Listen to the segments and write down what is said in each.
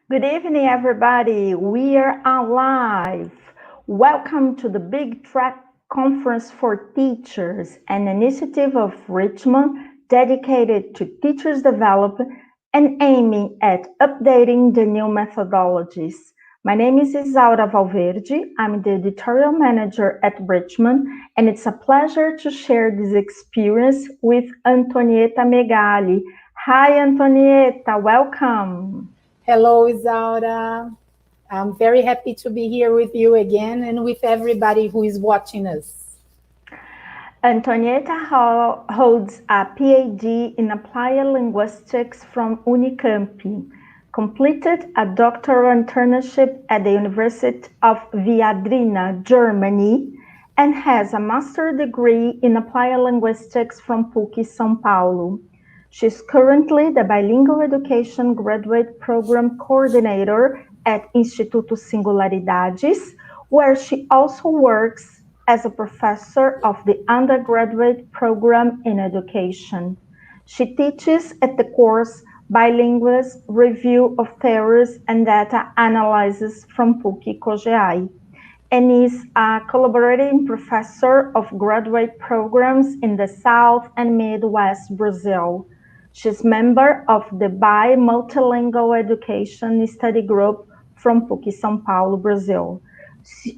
Good evening, everybody. We are alive. Welcome to the Big Track Conference for Teachers, an initiative of Richmond dedicated to teachers' development and aiming at updating the new methodologies. My name is Isaura Valverde. I'm the editorial manager at Richmond, and it's a pleasure to share this experience with Antonieta Megali. Hi, Antonieta. Welcome. Hello, Isaura. I'm very happy to be here with you again and with everybody who is watching us. Antonieta holds a PhD in Applied Linguistics from Unicamp, completed a doctoral internship at the University of Viadrina, Germany, and has a master's degree in Applied Linguistics from PUC São Paulo. She is currently the Bilingual Education Graduate Program Coordinator at Instituto Singularidades, where she also works as a professor of the undergraduate program in education. She teaches at the course Bilingual Review of Theories and Data Analysis from PUC Cogeai, and is a collaborating professor of graduate programs in the South and Midwest Brazil. She's member of the Multilingual Education Study Group from PUC São Paulo, Brazil.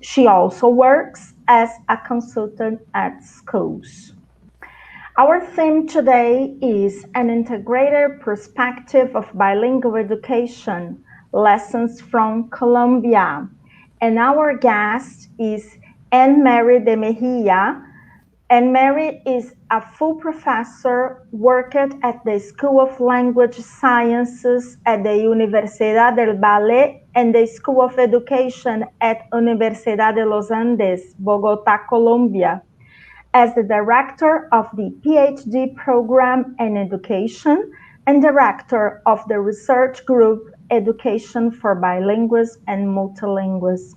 She also works as a consultant at schools. Our theme today is an integrated perspective of bilingual education, lessons from Colombia. And our guest is Anne-Marie de Mejia. Anne-Marie is a full professor, worked at the School of Language Sciences at the Universidad del Valle and the School of Education at Universidad de los Andes, Bogotá, Colombia, as the director of the PhD program in education and director of the research group Education for Bilinguals and Multilinguals.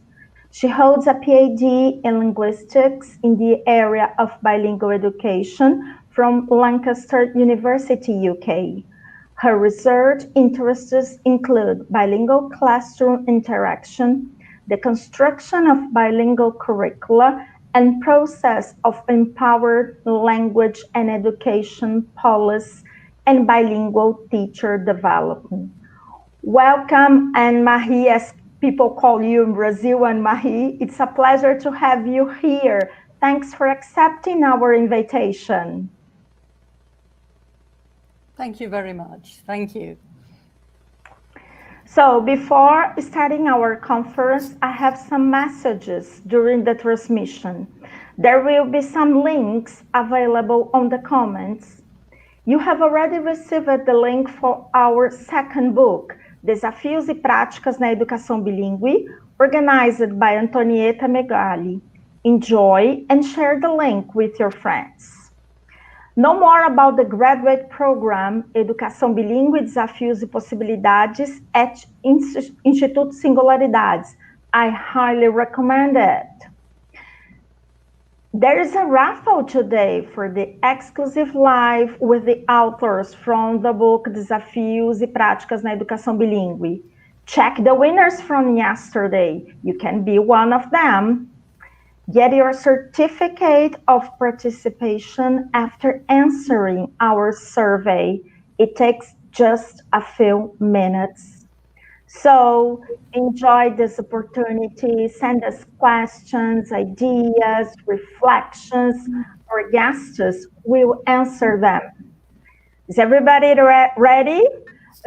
She holds a PhD in linguistics in the area of bilingual education from Lancaster University, UK. Her research interests include bilingual classroom interaction, the construction of bilingual curricula, and process of empowered language and education policy and bilingual teacher development. Welcome, Anne-Marie, as people call you in Brazil, Anne-Marie. It's a pleasure to have you here. Thanks for accepting our invitation. Thank you very much. Thank you. So before starting our conference, I have some messages during the transmission. There will be some links available on the comments. You have already received the link for our second book, Desafios e Práticas na Educação Bilíngue, organized by Antonieta Megali. Enjoy and share the link with your friends. Know more about the graduate program Educação Bilíngue, Desafios e Possibilidades at Instituto Singularidades. I highly recommend it. There is a raffle today for the exclusive live with the authors from the book Desafios e Práticas na Educação Bilíngue. Check the winners from yesterday. You can be one of them. Get your certificate of participation after answering our survey. It takes just a few minutes. So enjoy this opportunity. Send us questions, ideas, reflections. Our guests will answer them. Is everybody ready?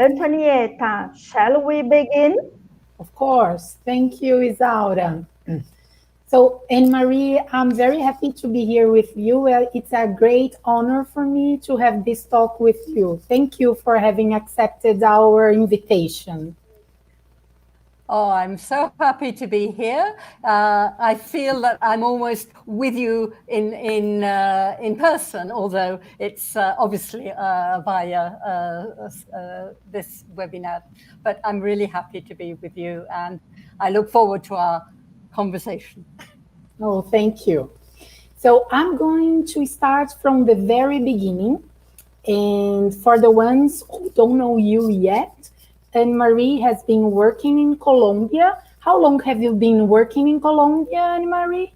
Antonieta, shall we begin? Of course. Thank you, Isaura. So, Anne-Marie, I'm very happy to be here with you. It's a great honor for me to have this talk with you. Thank you for having accepted our invitation. Oh, I'm so happy to be here. I feel that I'm almost with you in person, although it's obviously via this webinar. But I'm really happy to be with you, and I look forward to our conversation. Oh, thank you. So I'm going to start from the very beginning. And for the ones who don't know you yet, Anne-Marie has been working in Colombia. How long have you been working in Colombia, Anne-Marie?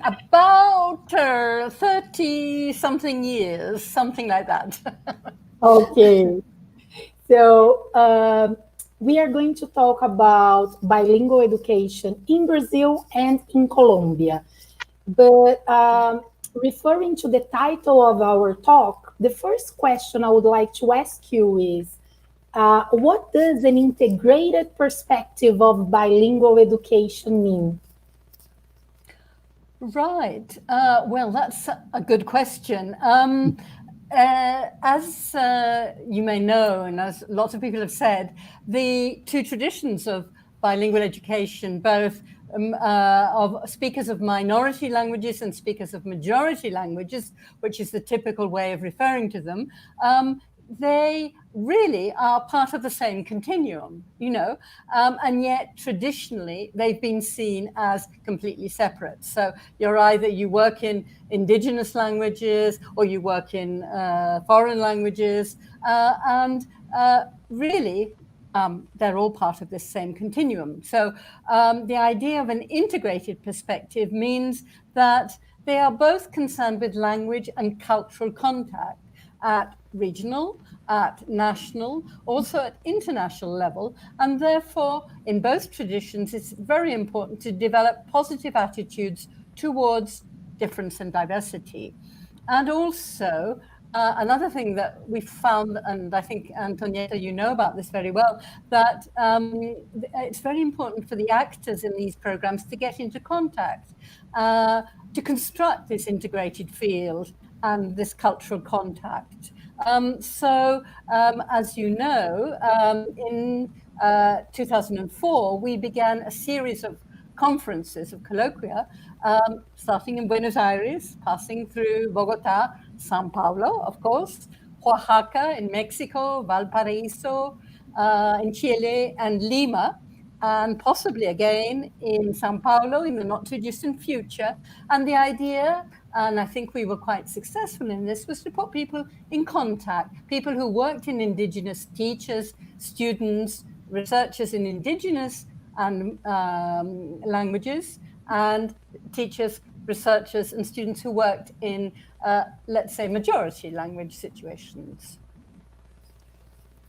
About 30 something years, something like that. Okay. So we are going to talk about bilingual education in Brazil and in Colombia. But referring to the title of our talk, the first question I would like to ask you is, what does an integrated perspective of bilingual education mean? Right. Well, that's a good question. As you may know, and as lots of people have said, the two traditions of bilingual education, both of speakers of minority languages and speakers of majority languages, which is the typical way of referring to them, they really are part of the same continuum, and yet traditionally they've been seen as completely separate. So you work in indigenous languages or you work in foreign languages, and really they're all part of this same continuum. So the idea of an integrated perspective means that they are both concerned with language and cultural contact at regional, at national, also at international level. And therefore, in both traditions, it's very important to develop positive attitudes towards difference and diversity. And also, another thing that we found, and I think, Antonietta, you know about this very well, that it's very important for the actors in these programs to get into contact, to construct this integrated field and this cultural contact. As you know, in 2004, we began a series of conferences, of colloquia, starting in Buenos Aires, passing through Bogota, Sao Paulo, of course, Oaxaca in Mexico, Valparaiso in Chile, and Lima, and possibly again in Sao Paulo in the not too distant future. And the idea, and I think we were quite successful in this, was to put people in contact, people who worked in indigenous, teachers, students, researchers in indigenous and languages, and teachers, researchers, and students who worked in, let's say, majority language situations.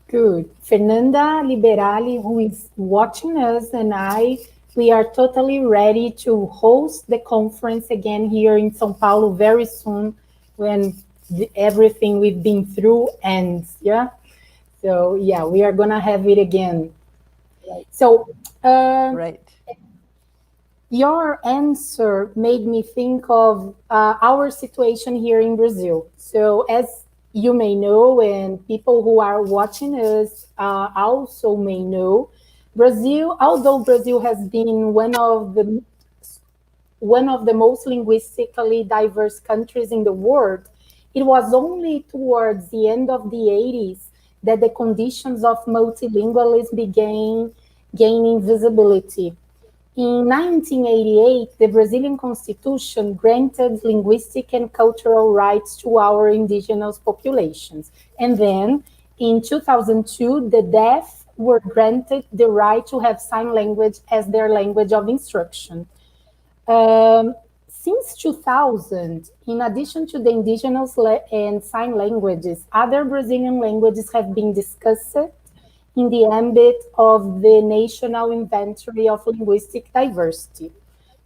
Good. Fernanda Liberali, who is watching us, and we are totally ready to host the conference again here in São Paulo very soon when everything we've been through ends, yeah? So, yeah, we are going to have it again. Right. So, right. Your answer made me think of our situation here in Brazil. So, as you may know, and people who are watching us also may know, Brazil, although Brazil has been one of the most linguistically diverse countries in the world, it was only towards the end of the 80s that the conditions of multilingualism began gaining visibility. In 1988, the Brazilian Constitution granted linguistic and cultural rights to our indigenous populations. And then, in 2002, the deaf were granted the right to have sign language as their language of instruction. Since 2000, in addition to the indigenous and sign languages, other Brazilian languages have been discussed in the ambit of the National Inventory of Linguistic Diversity.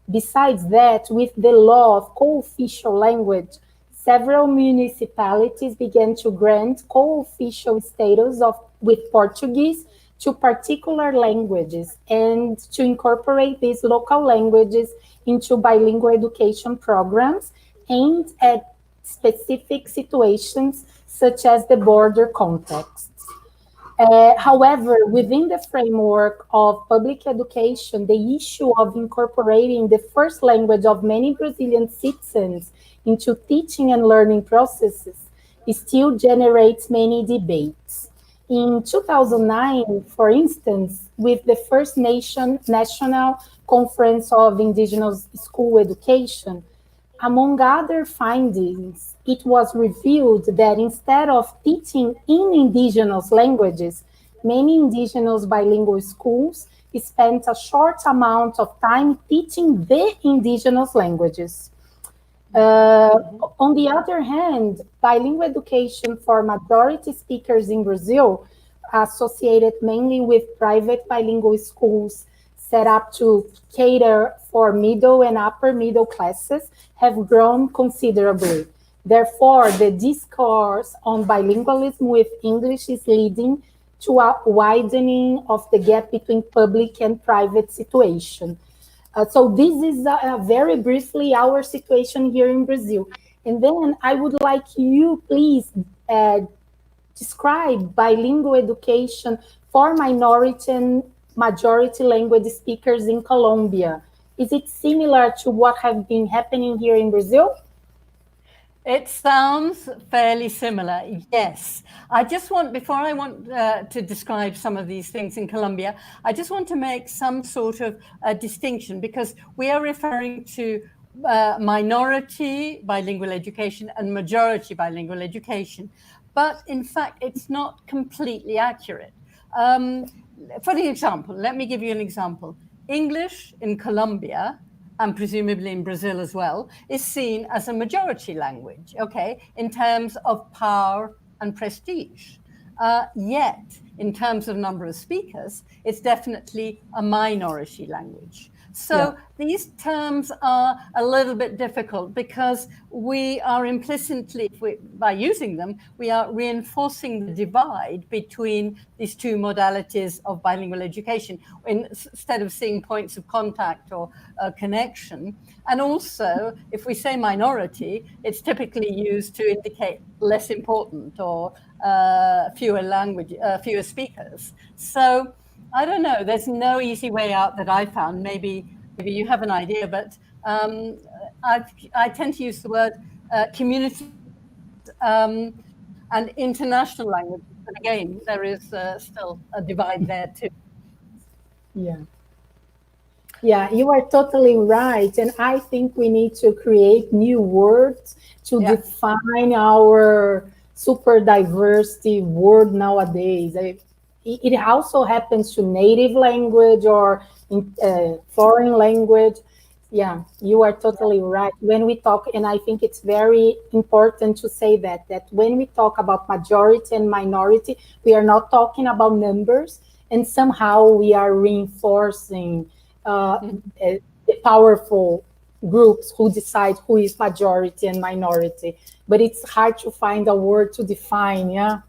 Besides that, with the law of co-official language, several municipalities began to grant co-official status with Portuguese to particular languages and to incorporate these local languages into bilingual education programs aimed at specific situations such as the border contexts. However, within the framework of public education, the issue of incorporating the first language of many Brazilian citizens into teaching and learning processes still generates many debates. In 2009, for instance, with the first National Conference of Indigenous School Education, among other findings, it was revealed that instead of teaching in indigenous languages, many indigenous bilingual schools spent a short amount of time teaching the indigenous languages. On the other hand, bilingual education for majority speakers in Brazil, associated mainly with private bilingual schools set up to cater for middle and upper middle classes, have grown considerably. Therefore, the discourse on bilingualism with English is leading to a widening of the gap between public and private situation. So this is very briefly our situation here in Brazil. And then I would like you, please, describe bilingual education for minority and majority language speakers in Colombia. Is it similar to what has been happening here in Brazil? It sounds fairly similar, yes. I just want, before I want to describe some of these things in Colombia, I just want to make some sort of distinction, because we are referring to minority bilingual education and majority bilingual education. But in fact, it's not completely accurate. For the example, let me give you an example. English in Colombia, and presumably in Brazil as well, is seen as a majority language, okay, in terms of power and prestige. Yet, in terms of number of speakers, it's definitely a minority language. So these terms are a little bit difficult, because we are implicitly, by using them, we are reinforcing the divide between these two modalities of bilingual education, instead of seeing points of contact or connection. And also, if we say minority, it's typically used to indicate less important or fewer speakers. So I don't know. There's no easy way out that I found. Maybe you have an idea, but I tend to use the word community and international languages. But again, there is still a divide there too. Yeah. Yeah, you are totally right. And I think we need to create new words to define our super diversity word nowadays. It also happens to native language or foreign language. Yeah, you are totally right. When we talk, and I think it's very important to say that when we talk about majority and minority, we are not talking about numbers, and somehow we are reinforcing the powerful groups who decide who is majority and minority. But it's hard to find a word to define, yeah?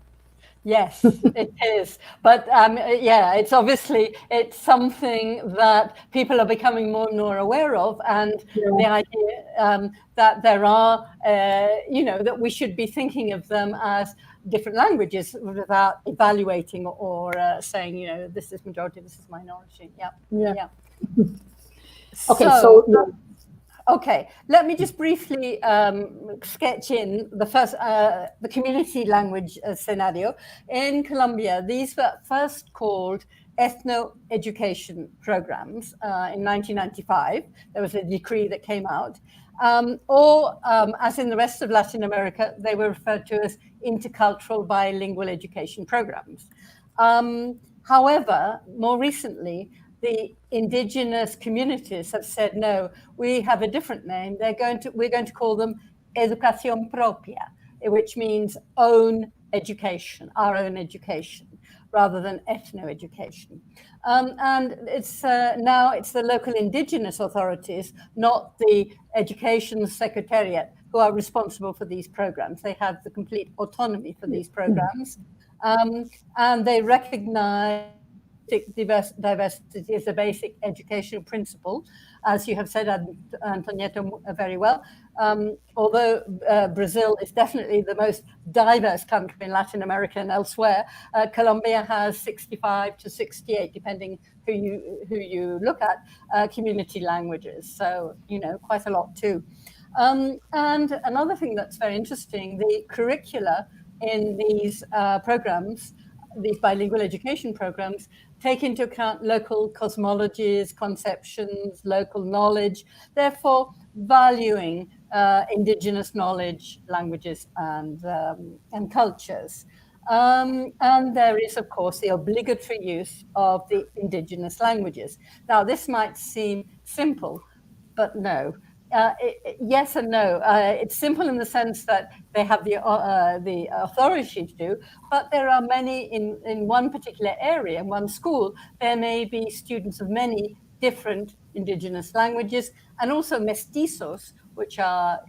Yes, it is. But yeah, it's something that people are becoming more and more aware of. And the idea that there are, that we should be thinking of them as different languages without evaluating or saying, this is majority, this is minority. Yeah. Okay, Okay, let me just briefly sketch in the community language scenario. In Colombia, these were first called ethno-education programs in 1995. There was a decree that came out. Or, as in the rest of Latin America, they were referred to as intercultural bilingual education programs. However, more recently, the indigenous communities have said, no, we have a different name. We're going to call them educación propia, which means own education, our own education, rather than ethno-education. And it's now it's the local indigenous authorities, not the education secretariat, who are responsible for these programs. They have the complete autonomy for these programs. And they recognize diversity is a basic educational principle, as you have said, Antonietta, very well. Although Brazil is definitely the most diverse country in Latin America and elsewhere, Colombia has 65 to 68, depending who you look at, community languages. So, quite a lot too. And another thing that's very interesting, the curricula in these programs, these bilingual education programs, take into account local cosmologies, conceptions, local knowledge, therefore valuing indigenous knowledge, languages, and cultures. And there is, of course, the obligatory use of the indigenous languages. Now, this might seem simple, but no. Yes and no. It's simple in the sense that they have the authority to do, but there are many in one particular area, in one school, there may be students of many different indigenous languages, and also mestizos, which are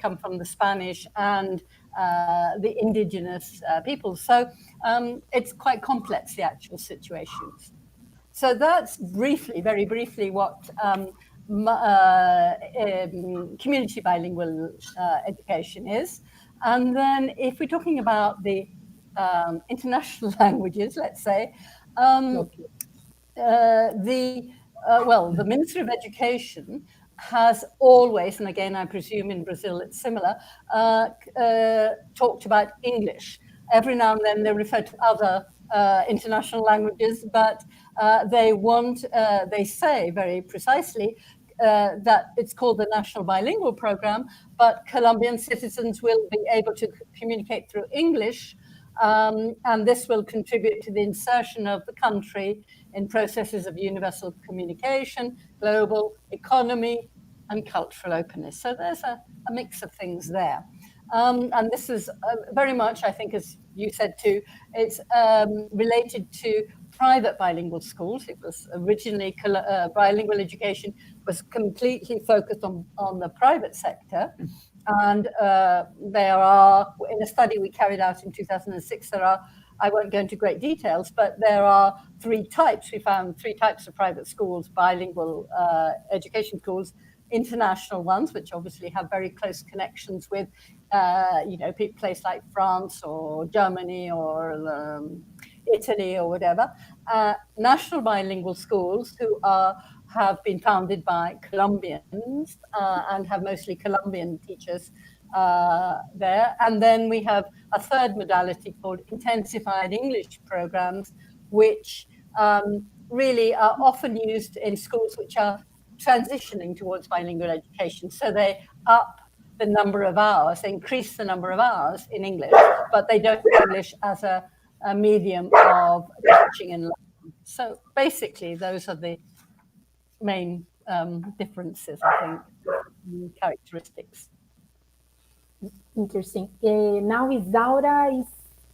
come from the Spanish and the indigenous people. So it's quite complex, the actual situations. So that's briefly, very briefly, what community bilingual education is. And then if we're talking about the international languages, let's say, Okay. the Ministry of Education has always, and again, I presume in Brazil it's similar, talked about English. Every now and then they refer to other international languages, but they say very precisely that it's called the National Bilingual Program, but Colombian citizens will be able to communicate through English, and this will contribute to the insertion of the country in processes of universal communication, global economy, and cultural openness. So there's a mix of things there. And this is very much, I think, as you said too, it's related to private bilingual schools. It was originally bilingual education was completely focused on the private sector. And there are, in a study we carried out in 2006, I won't go into great details, but there are three types. We found three types of private schools, bilingual education schools, international ones, which obviously have very close connections with, places like France or Germany or Italy or whatever. National bilingual schools who have been founded by Colombians and have mostly Colombian teachers there. And then we have a third modality called intensified English programs, which really are often used in schools which are transitioning towards bilingual education. So they up the number of hours, they increase the number of hours in English, but they don't use English as a medium of teaching and learning. So basically, those are the main differences, I think, characteristics. Interesting. Now Isaura is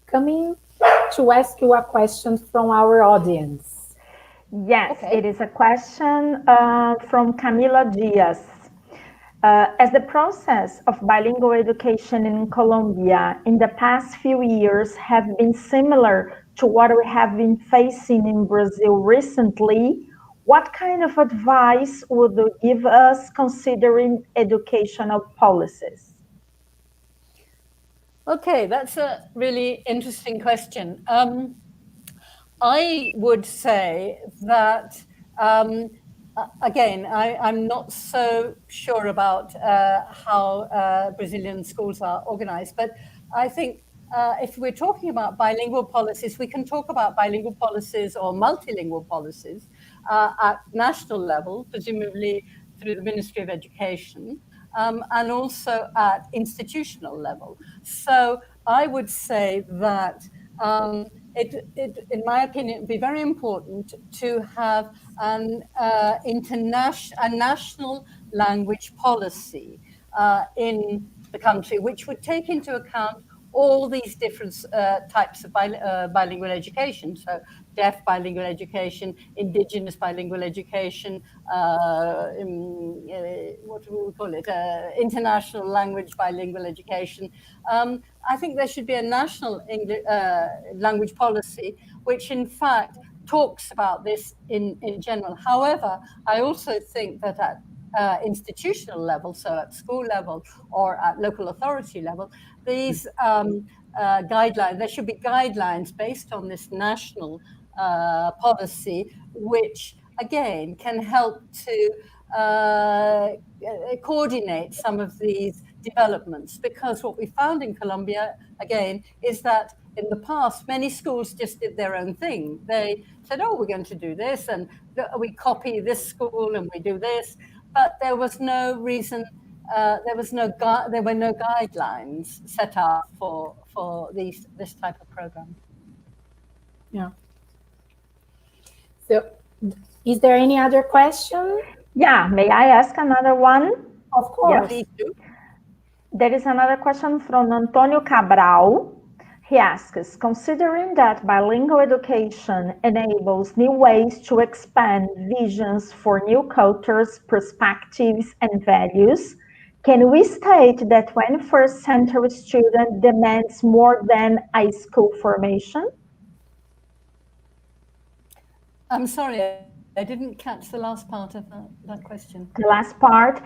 coming to ask you a question from our audience. Yes, Okay. it is a question from Camila Diaz. As the process of bilingual education in Colombia in the past few years have been similar to what we have been facing in Brazil recently, what kind of advice would you give us considering educational policies? Okay, that's a really interesting question. I would say that, again, I'm not so sure about how Brazilian schools are organized, but I think if we're talking about bilingual policies, we can talk about bilingual policies or multilingual policies at national level, presumably through the Ministry of Education, and also at institutional level. So I would say that in my opinion, it would be very important to have a national language policy in the country, which would take into account all these different types of bilingual education. So deaf bilingual education, indigenous bilingual education, what do we call it? International language bilingual education. I think there should be a national language policy, which in fact talks about this in general. However, I also think that at institutional level, so at school level or at local authority level, these guidelines, there should be guidelines based on this national policy, which again can help to coordinate some of these developments. Because what we found in Colombia, again, is that in the past, many schools just did their own thing. They said, oh, we're going to do this, and we copy this school and we do this. But there was no reason there were no guidelines set up for this type of program. Yeah. So, is there any other question? Yeah, may I ask another one? Of course. Please do. There is another question from Antonio Cabral. He asks, considering that bilingual education enables new ways to expand visions for new cultures, perspectives, and values, can we state that 21st century student demands more than a school formation? I'm sorry, I didn't catch the last part of that question. The last part,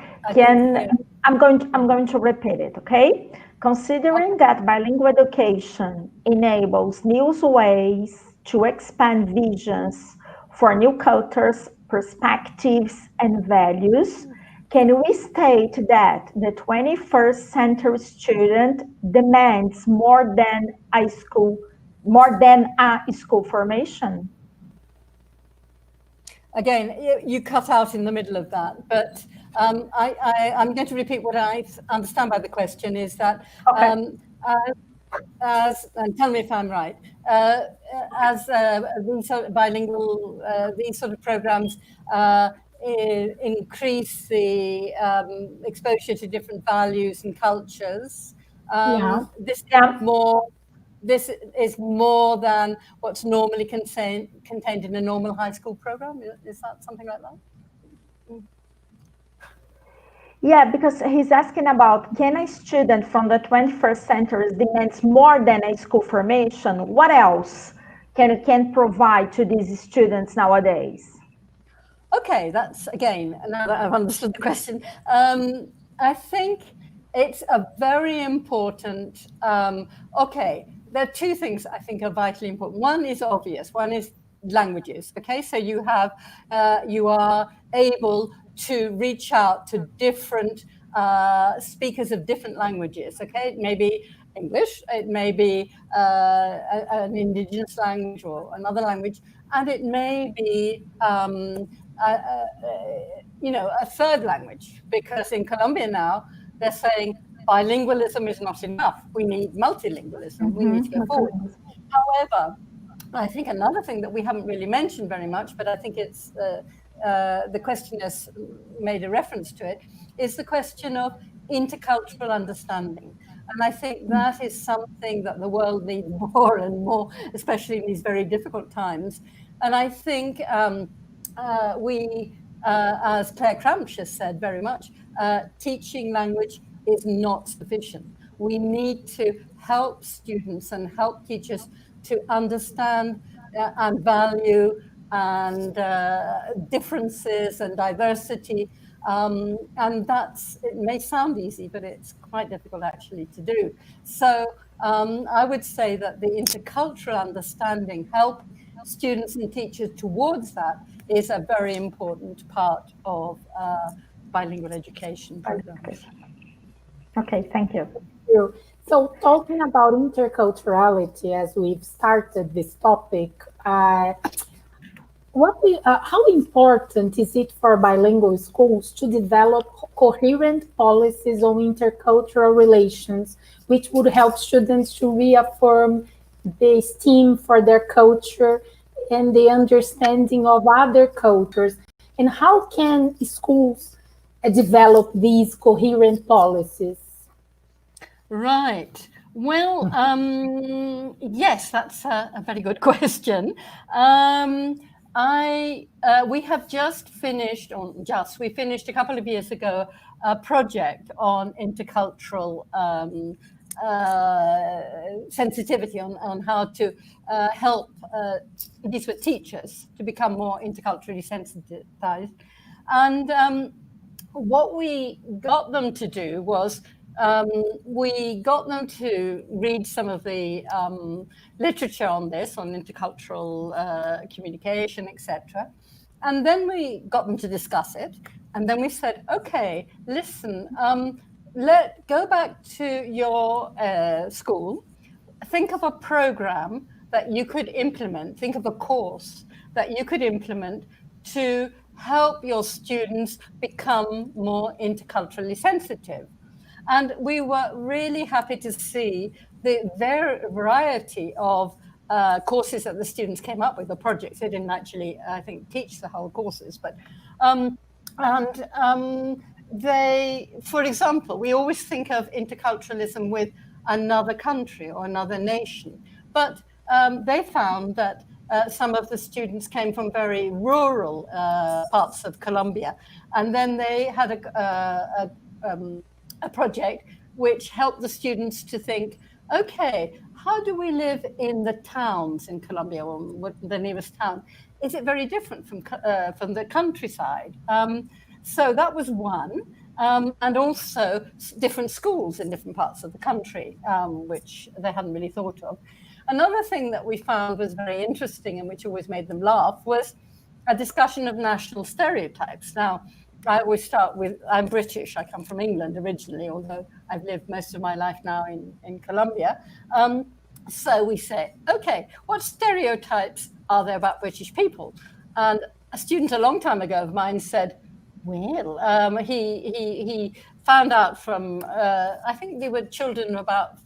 I'm going to repeat it, okay? Considering that bilingual education enables new ways to expand visions for new cultures, perspectives, and values, can we state that the 21st century student demands more than a school formation? Again, you cut out in the middle of that, but I'm going to repeat what I understand by the question is that, and tell me if I'm right, as these sort of bilingual, these sort of programs increase the exposure to different values and cultures, this is more than what's normally contained in a normal high school program. Is that something like that? Yeah, because he's asking about, can a student from the 21st century demands more than a school formation? What else can provide to these students nowadays? Okay, that's, again, now that I've understood the question, I think it's a very important, there are two things I think are vitally important. One is obvious. One is languages. Okay, so you are able to reach out to different speakers of different languages. Okay, it may be English, it may be an indigenous language or another language, and it may be a third language. Because in Colombia now they're saying bilingualism is not enough. We need multilingualism. We need to go forward. However, I think another thing that we haven't really mentioned very much, but I think it's the questioners made a reference to it, is the question of intercultural understanding. And I think that is something that the world needs more and more, especially in these very difficult times. And I think as Claire Cramch has said very much, teaching language is not sufficient. We need to help students and help teachers to understand and value and differences and diversity. And it may sound easy, but it's quite difficult actually to do. So I would say that the intercultural understanding, help students and teachers towards that, is a very important part of bilingual education programs. Okay, thank you. So talking about interculturality, as we've started this topic, how important is it for bilingual schools to develop coherent policies on intercultural relations, which would help students to reaffirm the esteem for their culture and the understanding of other cultures? And how can schools develop these coherent policies? Right. Well, yes, that's a very good question. We have just finished, we finished a couple of years ago, a project on intercultural sensitivity, on how to help these were teachers to become more interculturally sensitized. And what we got them to do was we got them to read some of the literature on this, on intercultural communication, etc. And then we got them to discuss it. And then we said, okay, listen, go back to your school, think of a program that you could implement, think of a course that you could implement to help your students become more interculturally sensitive. And we were really happy to see the variety of courses that the students came up with, the projects. They didn't actually, I think, teach the whole courses, but they, for example, we always think of interculturalism with another country or another nation, but they found that some of the students came from very rural parts of Colombia, and then they had a project which helped the students to think, okay, how do we live in the towns in Colombia, or the nearest town? Is it very different from the countryside? So that was one. And also different schools in different parts of the country, which they hadn't really thought of. Another thing that we found was very interesting and which always made them laugh was a discussion of national stereotypes. Now, I always start with, I'm British, I come from England originally, although I've lived most of my life now in Colombia. So we say, okay, what stereotypes are there about British people? And a student a long time ago of mine said, well, he found out from, I think they were children about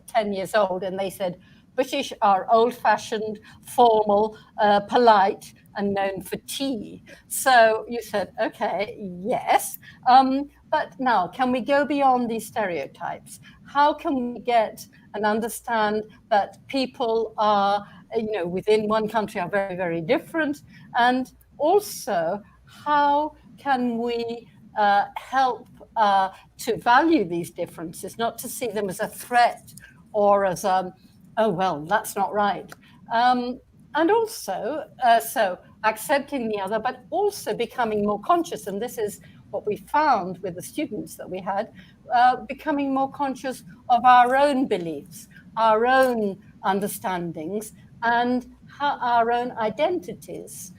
10 years old, and they said, British are old-fashioned, formal, polite, and known for tea. So you said, okay, yes. But now, can we go beyond these stereotypes? How can we get and understand that people are, within one country are very, very different? And also, how can we help to value these differences, not to see them as a threat or as oh, well, that's not right. And also, so accepting the other, but also becoming more conscious. And this is what we found with the students that we had, becoming more conscious of our own beliefs, our own understandings, and our own identities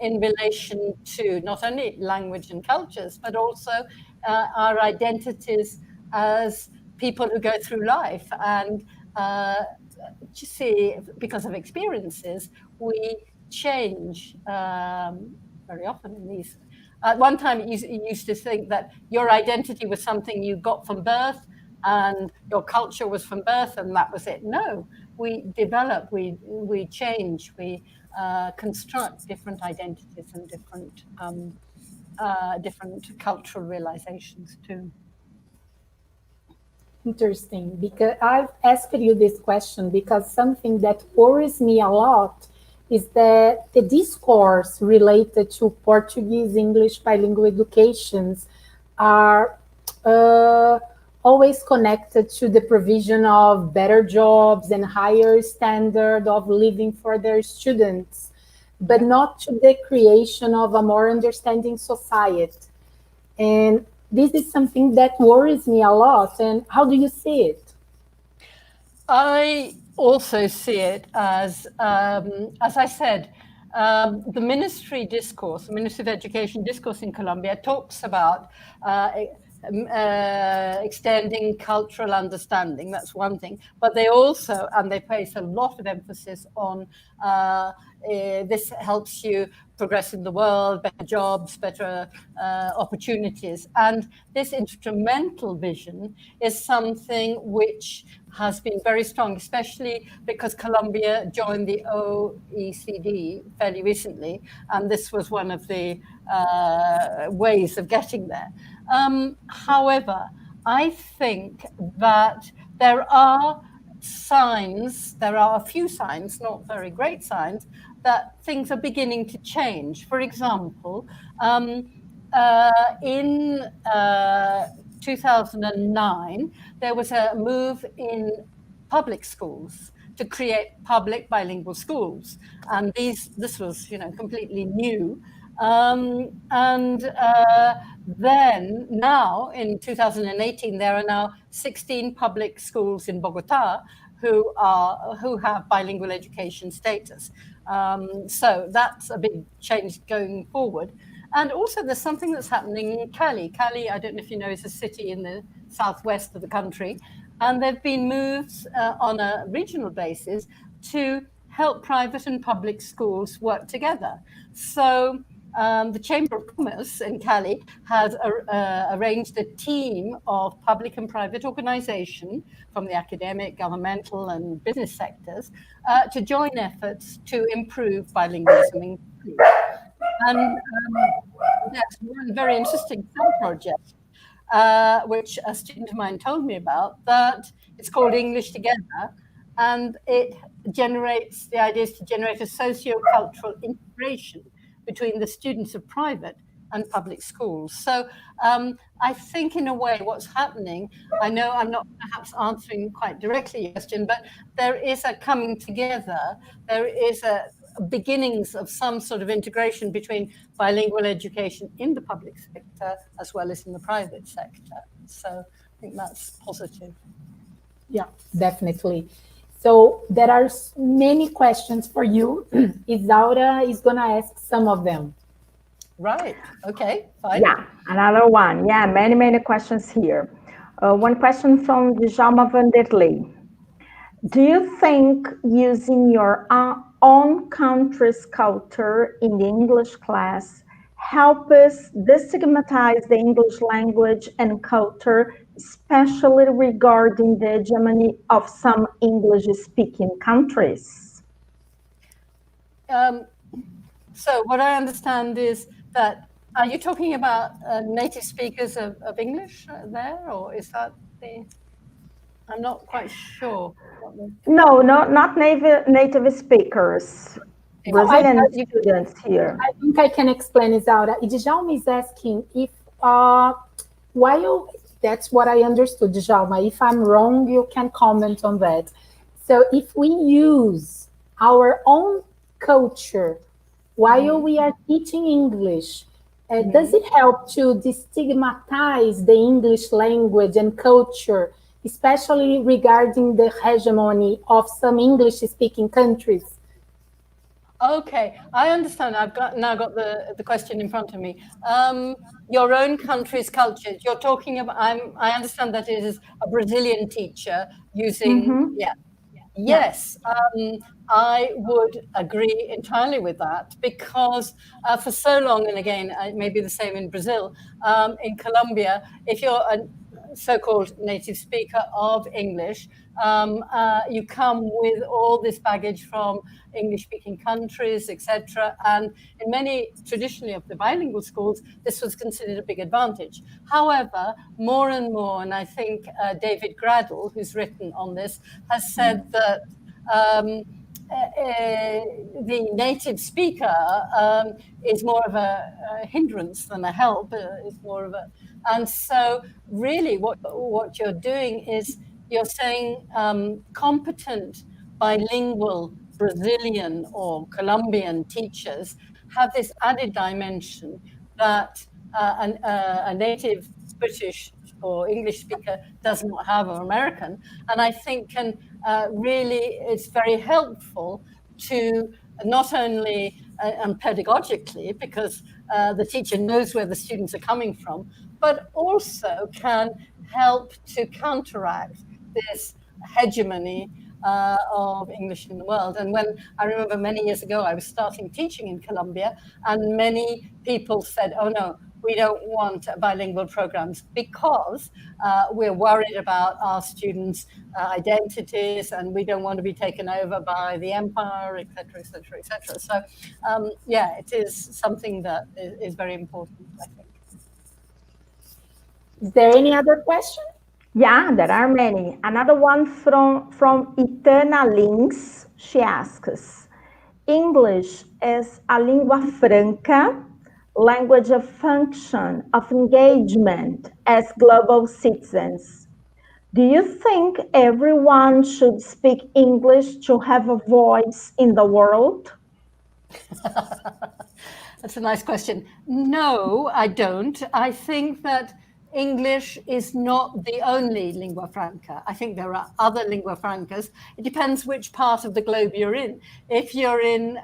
in relation to not only language and cultures, but also our identities as people who go through life. And you see, because of experiences, we change very often in these. At one time, you used to think that your identity was something you got from birth and your culture was from birth and that was it. No, we develop, we change, we construct different identities and different cultural realizations too. Interesting, because I've asked you this question because something that worries me a lot is that the discourse related to Portuguese English bilingual educations are always connected to the provision of better jobs and higher standard of living for their students, but not to the creation of a more understanding society. And this is something that worries me a lot. And how do you see it? I also see it as I said, the ministry discourse, the Ministry of Education discourse in Colombia talks about extending cultural understanding. That's one thing. But they also, and they place a lot of emphasis on this helps you progress in the world, better jobs, better opportunities. And this instrumental vision is something which has been very strong, especially because Colombia joined the OECD fairly recently. And this was one of the ways of getting there. However, I think that there are signs, there are a few signs, not very great signs, that things are beginning to change. For example, in 2009, there was a move in public schools to create public bilingual schools. And this was, completely new. Then now in 2018, there are now 16 public schools in Bogota who have bilingual education status. So that's a big change going forward. And also there's something that's happening in Cali. Cali, I don't know if you know, is a city in the southwest of the country. And there've been moves on a regional basis to help private and public schools work together. So the Chamber of Commerce in Cali has arranged a team of public and private organization from the academic, governmental, and business sectors to join efforts to improve bilingualism in schools. And that's one very interesting sub-project, which a student of mine told me about, that it's called English Together, and it generates, the idea is to generate a socio-cultural integration between the students of private and public schools. So I think in a way what's happening, I know I'm not perhaps answering quite directly your question, but there is a coming together, there is a beginnings of some sort of integration between bilingual education in the public sector as well as in the private sector. So I think that's positive. Yeah, definitely. So there are many questions for you. Isaura is going to ask some of them. Right. Okay. Fine. Yeah, another one. Yeah, many questions here. One question from Djalma Vanderlei. Do you think using your own country's culture in the English class help us destigmatize the English language and culture, especially regarding the hegemony of some English-speaking countries? So what I understand is that, are you talking about native speakers of English there, or is that the, I'm not quite sure. No, not native speakers. Brazilian students here. I think I can explain, Isaura. Djalma is asking if, while that's what I understood, Djalma. If I'm wrong, you can comment on that. So if we use our own culture while we are teaching English, does it help to destigmatize the English language and culture, especially regarding the hegemony of some English-speaking countries? Okay, I understand. I've now got the question in front of me. Your own country's culture. You're talking about. I understand that it is a Brazilian teacher using. Yeah. Yes, I would agree entirely with that, because for so long, and again, it may be the same in Brazil, in Colombia, if you're a so-called native speaker of English, you come with all this baggage from English-speaking countries, etc. And in many traditionally of the bilingual schools, this was considered a big advantage. However, more and more, and I think David Graddle, who's written on this, has said that the native speaker is more of a hindrance than a help. It's more of a, and so really what you're doing is you're saying competent bilingual Brazilian or Colombian teachers have this added dimension that a native British or English speaker does not have, or American, and I think can really, it's very helpful to not only and pedagogically, because the teacher knows where the students are coming from, but also can help to counteract this hegemony of English in the world. And when I remember many years ago, I was starting teaching in Colombia, and many people said, oh no, we don't want bilingual programs because we're worried about our students' identities, and we don't want to be taken over by the empire, et cetera, et cetera, et cetera. So yeah, it is something that is very important, I think. Is there any other question? Yeah, there are many. Another one from Itana Links. She asks, English is a lingua franca, language of function, of engagement as global citizens. Do you think everyone should speak English to have a voice in the world? That's a nice question. No, I don't. I think that English is not the only lingua franca. I think there are other lingua francas. It depends which part of the globe you're in. If you're in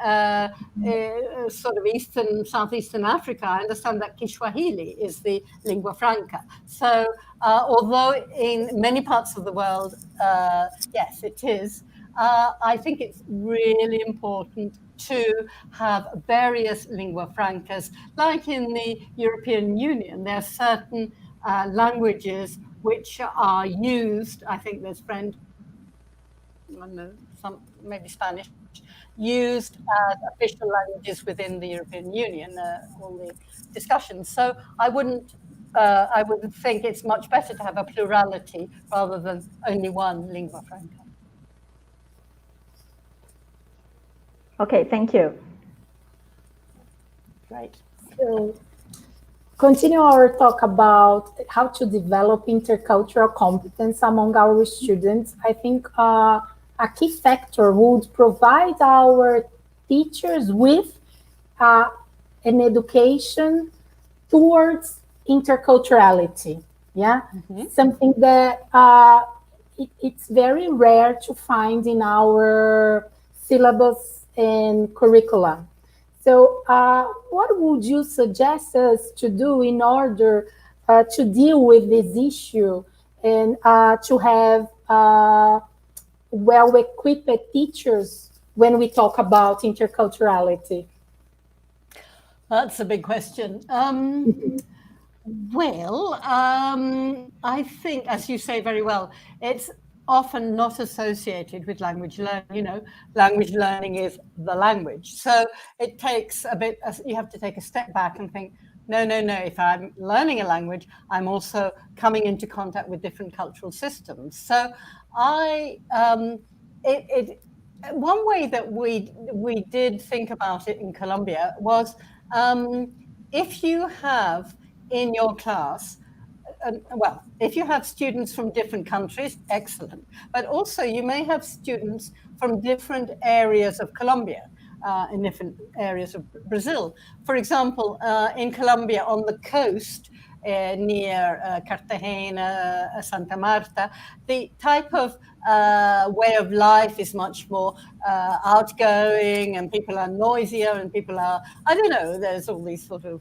sort of southeastern Africa, I understand that Kiswahili is the lingua franca. So although in many parts of the world, yes, it is, I think it's really important to have various lingua francas. Like in the European Union, there are certain languages which are used. I think there's French, some maybe Spanish, used as official languages within the European Union. All the discussions. So I would think it's much better to have a plurality rather than only one lingua franca. Okay, thank you. Right. So, continue our talk about how to develop intercultural competence among our students. I think a key factor would provide our teachers with an education towards interculturality. Yeah, something that it's very rare to find in our syllabus and curricula. So, what would you suggest us to do in order to deal with this issue and to have well-equipped teachers when we talk about interculturality? That's a big question. Well, I think, as you say very well, it's often not associated with language learning. Language learning is the language. So it takes a bit, you have to take a step back and think, no. If I'm learning a language, I'm also coming into contact with different cultural systems. So one way that we did think about it in Colombia was if you have in your class, if you have students from different countries, excellent. But also you may have students from different areas of Colombia, in different areas of Brazil. For example, in Colombia on the coast, near Cartagena, Santa Marta, the type of way of life is much more outgoing, and people are noisier, and people are, I don't know, there's all these sort of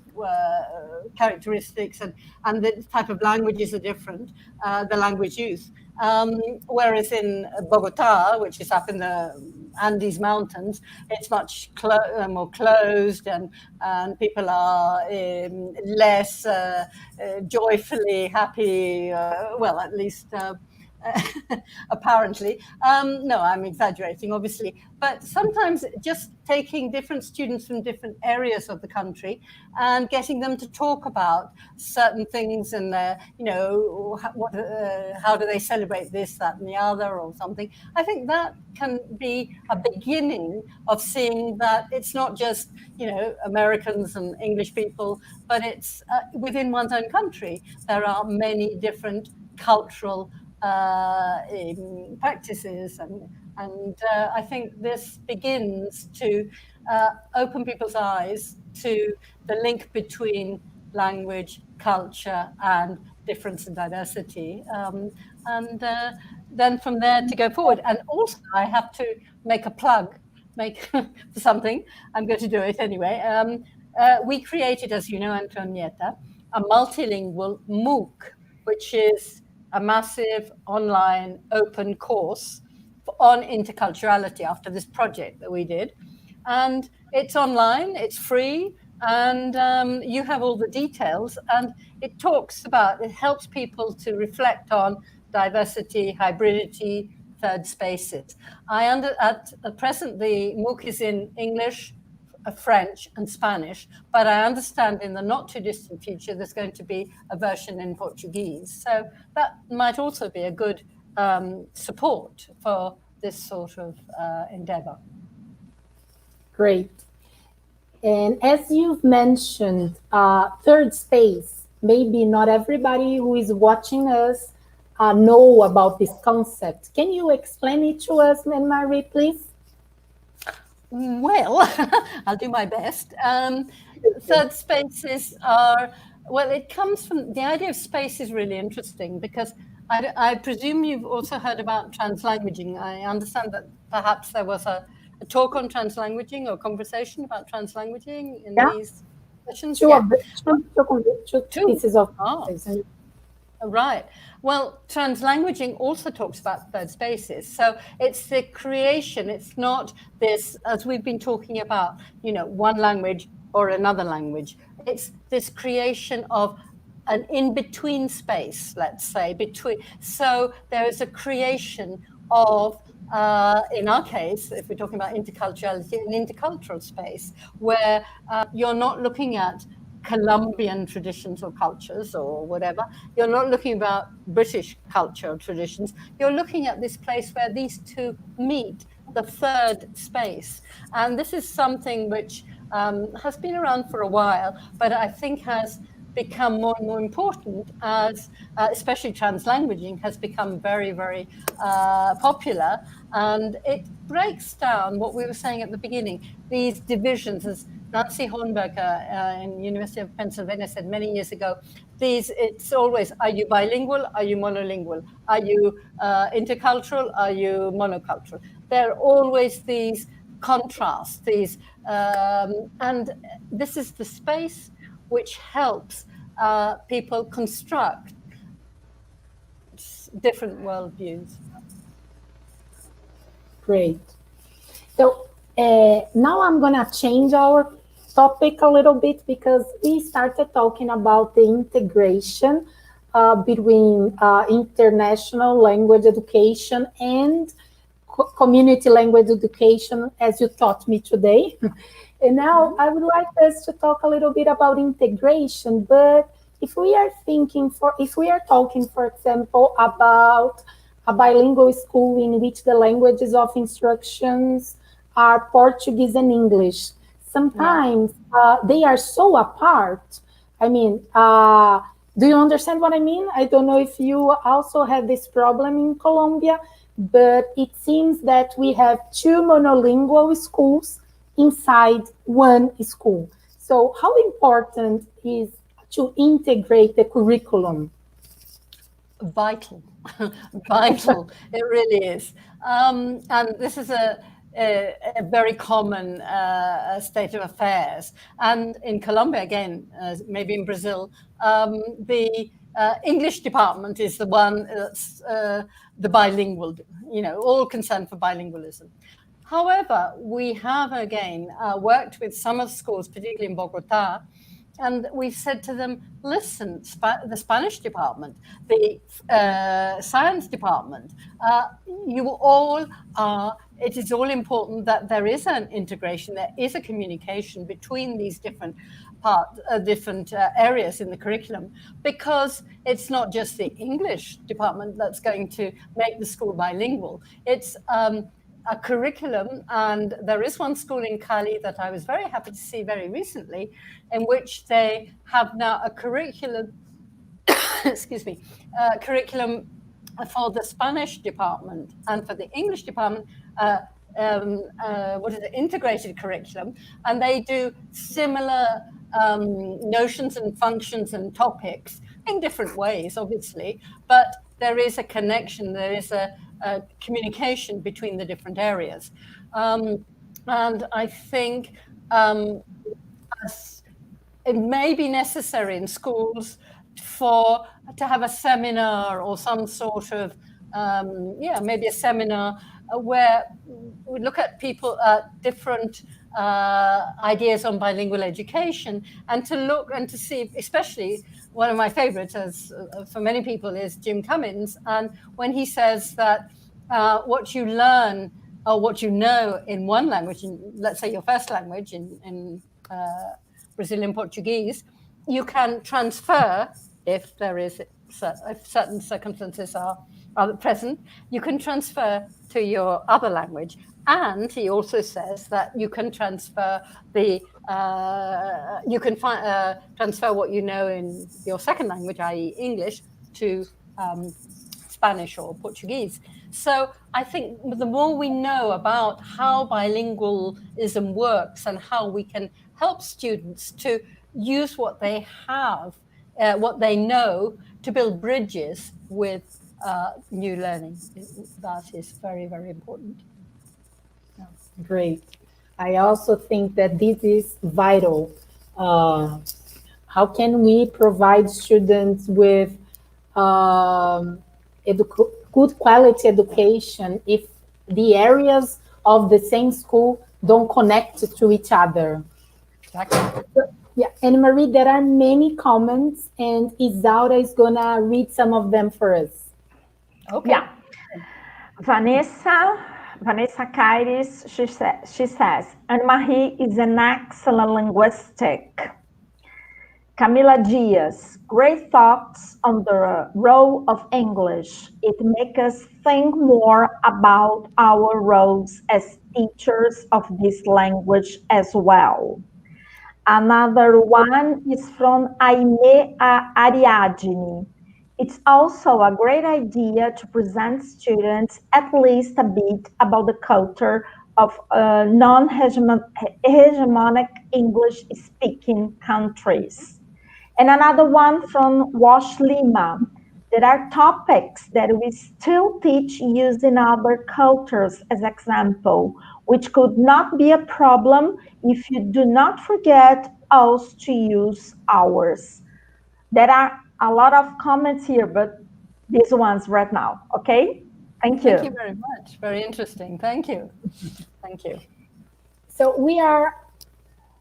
characteristics, and the type of languages are different, the language use. Whereas in Bogota, which is up in the Andes Mountains, it's much more closed, and people are less joyfully happy, well, at least apparently. No, I'm exaggerating, obviously. But sometimes just taking different students from different areas of the country and getting them to talk about certain things, and how do they celebrate this, that, and the other, or something. I think that can be a beginning of seeing that it's not just Americans and English people, but it's within one's own country. There are many different cultural practices, and I think this begins to open people's eyes to the link between language, culture, and difference and diversity, and then from there to go forward. And also, I have to make a plug, for something. I'm going to do it anyway. We created, as you know, Antonietta, a multilingual MOOC, which is a massive online open course on interculturality after this project that we did. And it's online, it's free, and you have all the details. And it helps people to reflect on diversity, hybridity, third spaces. At present, the MOOC is in English, French, and Spanish, but I understand in the not too distant future there's going to be a version in Portuguese. So that might also be a good support for this sort of endeavor. Great. And as you've mentioned, third space, maybe not everybody who is watching us know about this concept. Can you explain it to us, Marie, please? Well, I'll do my best. Third spaces are, it comes from, the idea of space is really interesting because I presume you've also heard about translanguaging. I understand that perhaps there was a talk on translanguaging or conversation about translanguaging in these sessions. Two pieces of Right. Well, translanguaging also talks about third spaces. So it's the creation. It's not this, as we've been talking about, one language or another language. It's this creation of an in-between space, let's say, between. So there is a creation of, in our case, if we're talking about interculturality, an intercultural space where you're not looking at Colombian traditions or cultures or whatever. You're not looking about British culture or traditions. You're looking at this place where these two meet, the third space. And this is something which has been around for a while, but I think has become more and more important as especially translanguaging has become very, very popular. And it breaks down what we were saying at the beginning, these divisions, as Nancy Hornberger in University of Pennsylvania said many years ago, it's always, are you bilingual? Are you monolingual? Are you intercultural? Are you monocultural? There are always these contrasts, and this is the space which helps people construct different worldviews. Great. So now I'm going to change our topic a little bit because we started talking about the integration between international language education and community language education, as you taught me today. And now I would like us to talk a little bit about integration, but if we are talking, for example, about a bilingual school in which the languages of instructions are Portuguese and English, sometimes they are so apart. I mean, do you understand what I mean? I don't know if you also have this problem in Colombia, but it seems that we have two monolingual schools inside one school. So how important is to integrate the curriculum? Vital, vital. It really is. And this is a very common state of affairs. And in Colombia, again, maybe in Brazil, the English department is the one that's the bilingual, all concerned for bilingualism. However, we have, again, worked with some of the schools, particularly in Bogota, and we've said to them, listen, the Spanish department, the science department, you all are, it is all important that there is an integration, there is a communication between these different areas in the curriculum, because it's not just the English department that's going to make the school bilingual. It's a curriculum, and there is one school in Cali that I was very happy to see very recently, in which they have now a curriculum, excuse me, curriculum for the Spanish department and for the English department, integrated curriculum, and they do similar notions and functions and topics in different ways, obviously, but there is a connection, there is a communication between the different areas. And I think it may be necessary in schools to have a seminar or some sort of, maybe a seminar where we look at people different ideas on bilingual education, and to look and to see, especially one of my favorites, as for many people, is Jim Cummins. And when he says that what you learn or what you know in one language, let's say your first language in Brazilian Portuguese, you can transfer, if certain circumstances are present, you can transfer to your other language. And he also says that you can transfer transfer what you know in your second language, i.e. English, to Spanish or Portuguese. So I think the more we know about how bilingualism works and how we can help students to use what they have, what they know, to build bridges with new learning, that is very, very important. Great. I also think that this is vital. How can we provide students with good quality education if the areas of the same school don't connect to each other. Exactly. Yeah, and Marie, there are many comments, and Isaura is gonna read some of them for us. Okay. Yeah. Vanessa, Vanessa Kairis, she says, Anne-Marie is an excellent linguistic. Camila Diaz, great thoughts on the role of English. It makes us think more about our roles as teachers of this language as well. Another one is from Aime Ariadne. It's also a great idea to present students at least a bit about the culture of non-hegemonic English-speaking countries. And another one from Wash Lima. There are topics that we still teach using other cultures as example, which could not be a problem if you do not forget us to use ours. There are a lot of comments here, but these ones right now, okay? Thank Thank you you. very much. Very interesting. Thank you. Thank you. So we are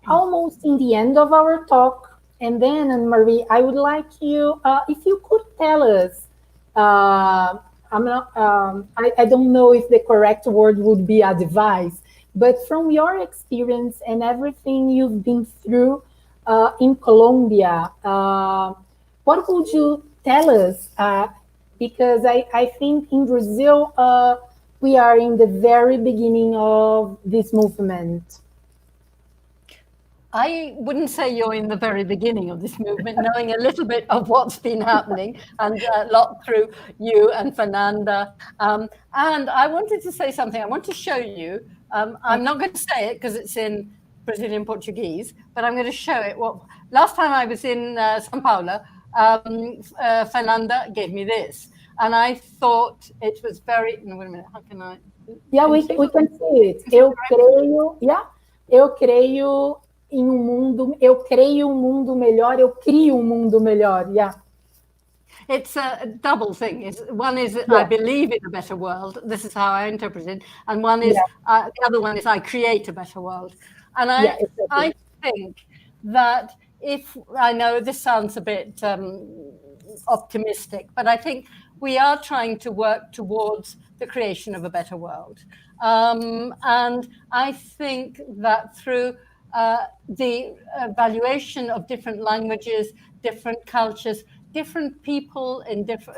almost in the end of our talk. And then, Anne Marie, I would like you, if you could tell us, I don't know if the correct word would be advice, but from your experience and everything you've been through in Colombia, what would you tell us? Because I think in Brazil, we are in the very beginning of this movement. I wouldn't say you're in the very beginning of this movement, knowing a little bit of what's been happening and a lot through you and Fernanda. And I wanted to say something. I want to show you. I'm not going to say it because it's in Brazilian Portuguese, but I'm going to show it. Well, last time I was in São Paulo, Fernanda gave me this. And I thought it was very. No, wait a minute. How can I? Yeah, we can see it. Eu creio, yeah, eu creio em um mundo, eu creio um mundo melhor, eu crio um mundo melhor. Yeah. It's a double thing. One is Yeah. I believe in a better world. This is how I interpret it. And one is the other one is I create a better world. And Exactly. I think that if I know this sounds a bit optimistic, but I think we are trying to work towards the creation of a better world. And I think that through the evaluation of different languages, different cultures, different people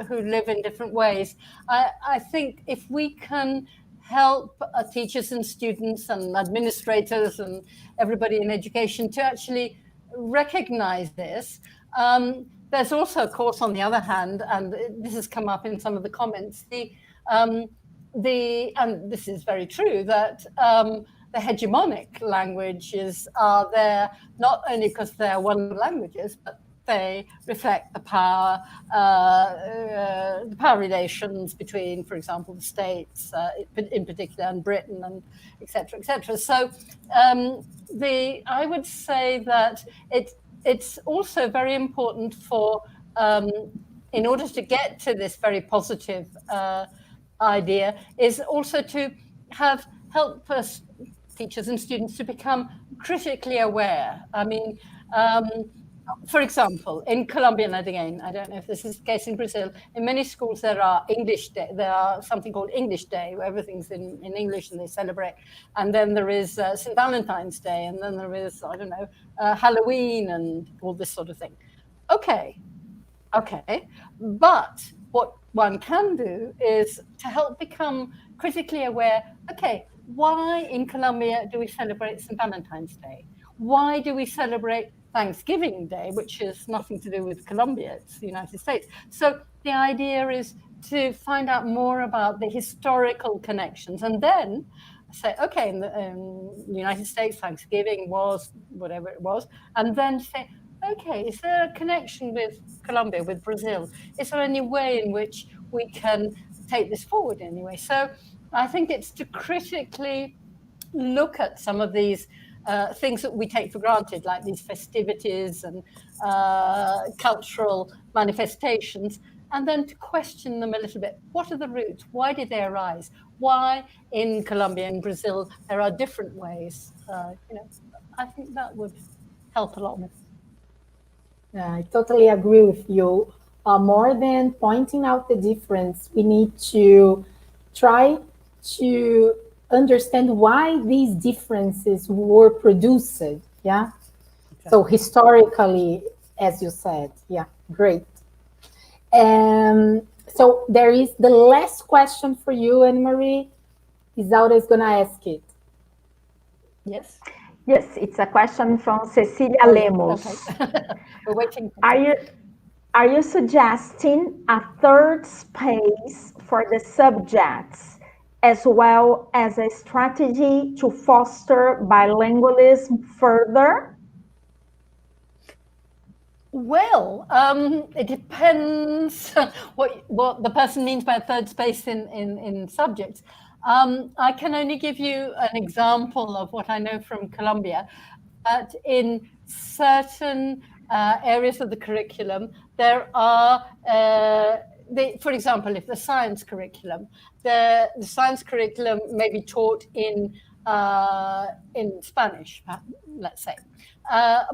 who live in different ways, I think if we can help teachers and students and administrators and everybody in education to actually recognize this. There's also, of course, on the other hand, and this has come up in some of the comments, and this is very true, that the hegemonic languages are there not only because they're wonderful languages, but they reflect the power relations between, for example, the states, in particular, and Britain, and et cetera, et cetera. So I would say that it's also very important for, in order to get to this very positive idea, is also to help us teachers and students to become critically aware. I mean, for example, in Colombia, and again, I don't know if this is the case in Brazil, in many schools there are something called English Day, where everything's in English and they celebrate. And then there is St. Valentine's Day, and then there is, I don't know, Halloween and all this sort of thing. Okay. But what one can do is to help become critically aware, okay, why in Colombia do we celebrate St. Valentine's Day? Why do we celebrate Thanksgiving Day, which has nothing to do with Colombia, it's the United States? So the idea is to find out more about the historical connections, and then say, okay, in the United States, Thanksgiving was whatever it was, and then say, okay, is there a connection with Colombia, with Brazil? Is there any way in which we can take this forward anyway? So I think it's to critically look at some of these things that we take for granted, like these festivities and cultural manifestations, and then to question them a little bit. What are the roots? Why did they arise? Why in Colombia and Brazil there are different ways? I think that would help a lot. I totally agree with you. More than pointing out the difference, we need to try to understand why these differences were produced. Yeah. Exactly. So historically, as you said, yeah, great. So there is the last question for you, Anne-Marie. Isaura is going to ask it. Yes. Yes, it's a question from Cecilia Lemos. Okay. We're waiting. Are you suggesting a third space for the subjects, as well as a strategy to foster bilingualism further? Well, it depends what the person means by a third space in subjects. I can only give you an example of what I know from Colombia, that in certain areas of the curriculum, there are, for example, if the science curriculum may be taught in Spanish, let's say,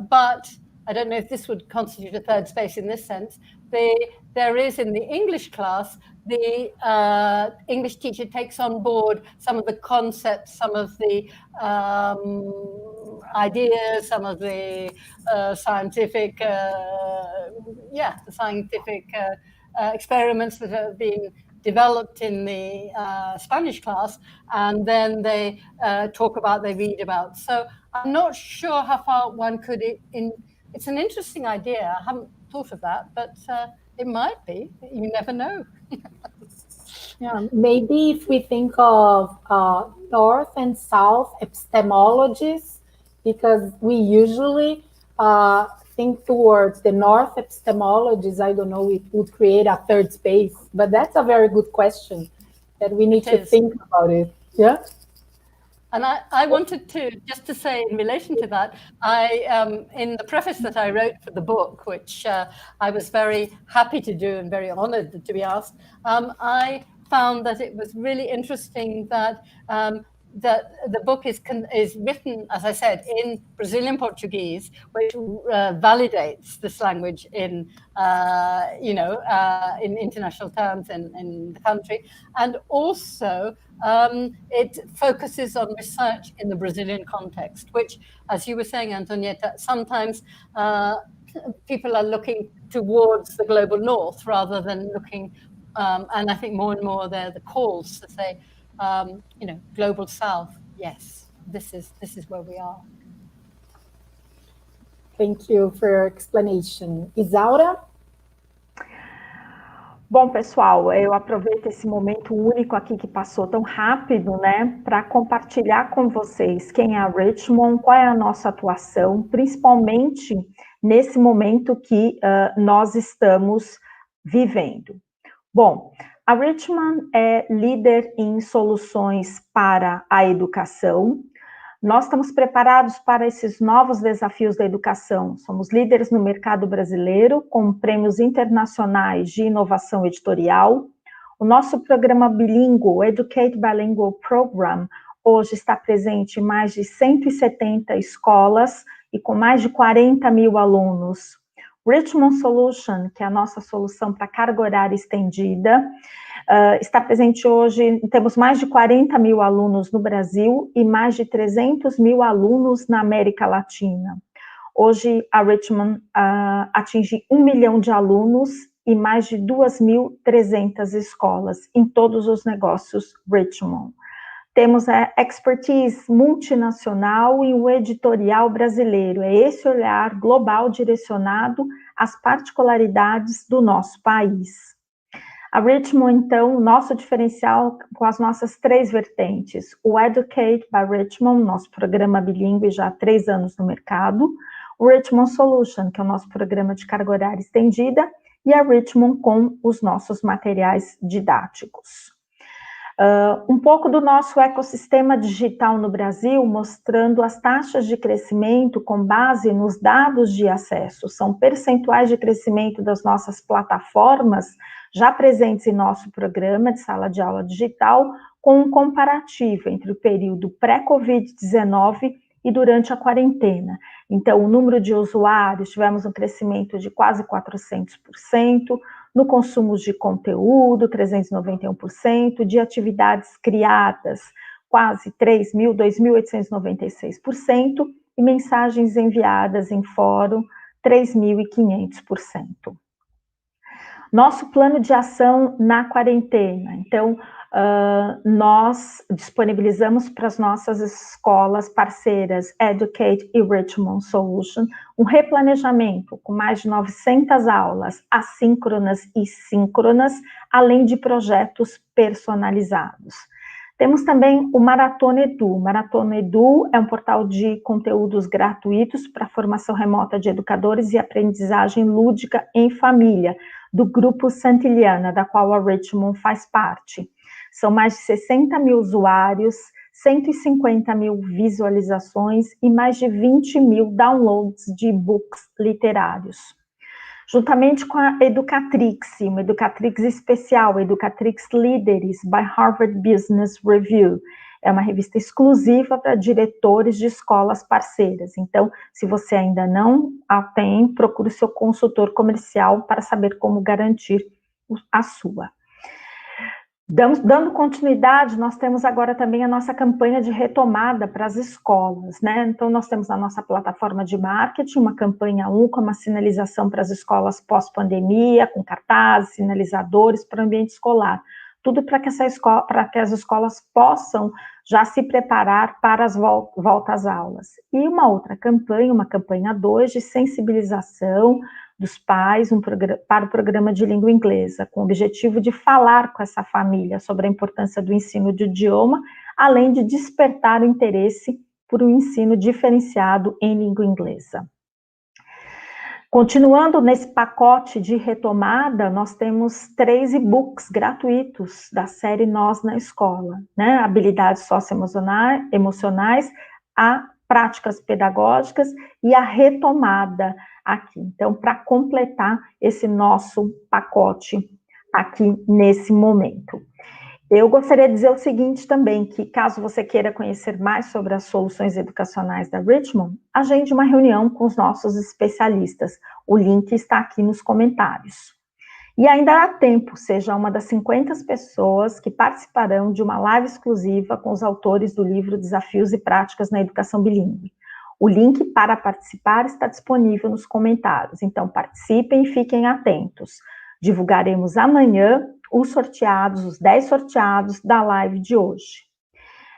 but I don't know if this would constitute a third space in this sense. There is in the English class, the English teacher takes on board some of the concepts, some of the ideas, some of the scientific experiments that have been developed in the Spanish class, and then they they read about. So I'm not sure how far one could it's an interesting idea. I haven't thought of that, but it might be. You never know. Yeah, maybe if we think of North and South epistemologies, because we usually think towards the North epistemologies, I don't know, it would create a third space, but that's a very good question that we need to think about it. Yeah. And I wanted to say in relation to that, in the preface that I wrote for the book, which I was very happy to do and very honored to be asked, I found that it was really interesting that the book is written, as I said, in Brazilian Portuguese, which validates this language in international terms in the country, and also it focuses on research in the Brazilian context, which, as you were saying, Antonietta, sometimes people are looking towards the global north rather than looking, and I think more and more there are the calls to say, global south. Yes, this is where we are. Thank you for your explanation. Isaura? Bom, pessoal, eu aproveito esse momento único aqui que passou tão rápido, né, para compartilhar com vocês quem é a Richmond, qual é a nossa atuação, principalmente nesse momento que nós estamos vivendo. Bom, a Richmond é líder em soluções para a educação. Nós estamos preparados para esses novos desafios da educação. Somos líderes no mercado brasileiro, com prêmios internacionais de inovação editorial. O nosso programa Bilingual, Educate Bilingual Program, hoje está presente em mais de 170 escolas e com mais de 40 mil alunos. Richmond Solution, que é a nossa solução para carga horária estendida, está presente hoje, temos mais de 40 mil alunos no Brasil e mais de 300 mil alunos na América Latina. Hoje, a Richmond atinge 1 milhão de alunos e mais de 2.300 escolas em todos os negócios Richmond. Temos a expertise multinacional e o editorial brasileiro. É esse olhar global direcionado às particularidades do nosso país. A Richmond, então, o nosso diferencial com as nossas 3 vertentes. O Educate by Richmond, nosso programa bilíngue já há 3 anos no mercado. O Richmond Solution, que é o nosso programa de carga horária estendida. E a Richmond com os nossos materiais didáticos. Um pouco do nosso ecossistema digital no Brasil, mostrando as taxas de crescimento com base nos dados de acesso. São percentuais de crescimento das nossas plataformas já presentes em nosso programa de sala de aula digital, com um comparativo entre o período pré-Covid-19 e durante a quarentena. Então, o número de usuários, tivemos um crescimento de quase 400%, no consumo de conteúdo, 391%, de atividades criadas, quase 2.896%, e mensagens enviadas em fórum, 3.500%. Nosso plano de ação na quarentena. Então, nós disponibilizamos para as nossas escolas parceiras Educate e Richmond Solution um replanejamento com mais de 900 aulas assíncronas e síncronas, além de projetos personalizados. Temos também o Maratona Edu. O Maratona Edu é um portal de conteúdos gratuitos para formação remota de educadores e aprendizagem lúdica em família, do grupo Santillana, da qual a Richmond faz parte. São mais de 60 mil usuários, 150 mil visualizações e mais de 20 mil downloads de e-books literários. Juntamente com a Educatrix, uma Educatrix especial, Educatrix Líderes, by Harvard Business Review. É uma revista exclusiva para diretores de escolas parceiras. Então, se você ainda não a tem, procure o seu consultor comercial para saber como garantir a sua. Dando continuidade, nós temos agora também a nossa campanha de retomada para as escolas, né? Então, nós temos a nossa plataforma de marketing, uma campanha 1 com uma sinalização para as escolas pós-pandemia, com cartazes, sinalizadores para o ambiente escolar. Tudo para que as escolas possam já se preparar para as voltas às aulas. E uma outra campanha, uma campanha 2 de sensibilização dos pais para o programa de língua inglesa, com o objetivo de falar com essa família sobre a importância do ensino de idioma, além de despertar o interesse por um ensino diferenciado em língua inglesa. Continuando nesse pacote de retomada, nós temos 3 e-books gratuitos da série Nós na Escola, né? Habilidades socioemocionais, a práticas pedagógicas e a retomada aqui. Então, para completar esse nosso pacote aqui nesse momento. Eu gostaria de dizer o seguinte também, que caso você queira conhecer mais sobre as soluções educacionais da Richmond, agende uma reunião com os nossos especialistas. O link está aqui nos comentários. E ainda há tempo, seja uma das 50 pessoas que participarão de uma live exclusiva com os autores do livro Desafios e Práticas na Educação Bilíngue. O link para participar está disponível nos comentários, então participem e fiquem atentos. Divulgaremos amanhã os 10 sorteados da live de hoje.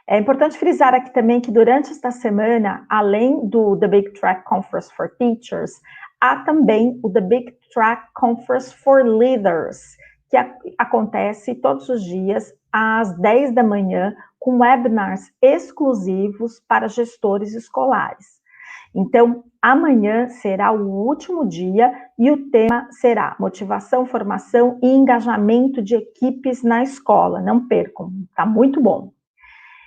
É importante frisar aqui também que durante esta semana, além do The Big Track Conference for Teachers, há também o The Big Track Conference for Leaders, que acontece todos os dias às 10 da manhã, com webinars exclusivos para gestores escolares. Então, amanhã será o último dia e o tema será motivação, formação e engajamento de equipes na escola. Não percam, tá muito bom.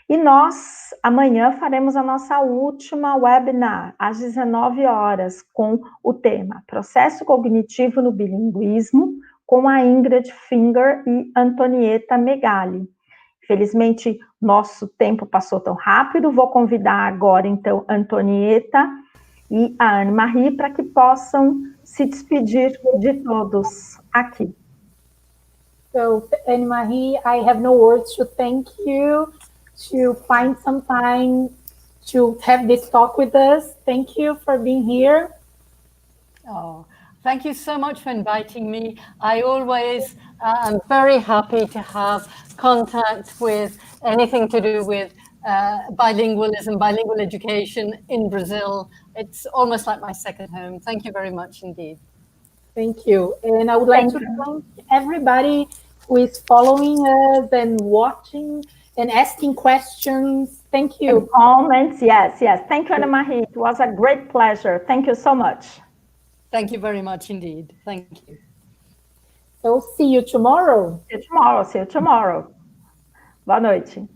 E nós, amanhã, faremos a nossa última webinar, às 19 horas, com o tema Processo Cognitivo no Bilinguismo, com a Ingrid Finger e Antonieta Megali. Felizmente, nosso tempo passou tão rápido, vou convidar agora, então, a Antonieta e a Anne-Marie para que possam se despedir de todos aqui. So, Anne-Marie, I have no words to thank you, to find some time to have this talk with us. Thank you for being here. Oh, thank you so much for inviting me. I always am very happy to have contact with anything to do with bilingualism, bilingual education in Brazil. It's almost like my second home. Thank you very much indeed. Thank you. And I would like to thank everybody who is following us and watching and asking questions. Thank you. And comments, yes. Thank you, Anne-Marie. It was a great pleasure. Thank you so much. Thank you very much indeed. Thank you. So, see you tomorrow. See you tomorrow. Boa noite.